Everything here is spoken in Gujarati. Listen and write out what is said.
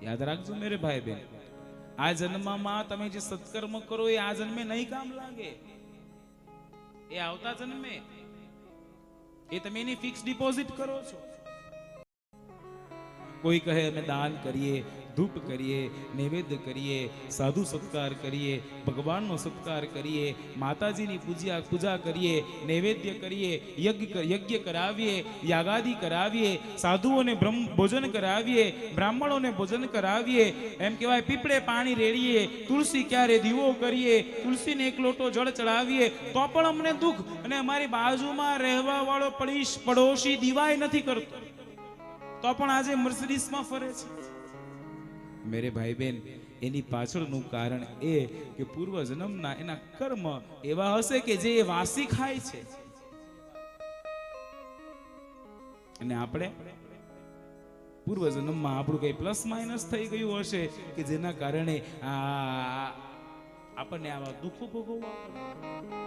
યાદ રાખજો મેરે ભાઈ બહેન, આ જન્મમાં તમે જે સત્કર્મ કરો એ આ જન્મે નહીં કામ લાગે, એ આવતા જન્મે, એ તમે એની ફિક્સ ડિપોઝિટ કરો છો. કોઈ કહે અમે દાન કરીએ, ધૂપ કરીએ, નૈવેદ્ય કરીએ, સાધુ સત્કાર કરીએ, ભગવાનનો સત્કાર કરીએ, માતાજીની પૂજા કરીએ, નૈવેદ્ય કરીએ, યજ્ઞ કરાવીએ, યાગાદિ કરાવીએ, સાધુઓને ભોજન કરાવીએ, બ્રાહ્મણોને ભોજન કરાવીએ, એમ કહેવાય પીપળે પાણી રેડીએ, તુલસી ક્યારે દીવો કરીએ, તુલસીને એક લોટો જળ ચડાવીએ, તો પણ અમને દુઃખ. અને અમારી બાજુમાં રહેવા વાળો પડોશી દીવાય નથી કરતો, તો પણ આજે મર્સિડીઝમાં ફરે છે. મેરે ભાઈ બહેન, એની પાછળનું કારણ એ કે પૂર્વ જન્મના એના કર્મ એવા હશે કે જે એ વાસી ખાય છે. અને આપણે પૂર્વ જન્મમાં આપણું કઈ પ્લસ માઇનસ થઈ ગયું હશે કે જેના કારણે આપણને આવા દુઃખો ભોગવવા પડે.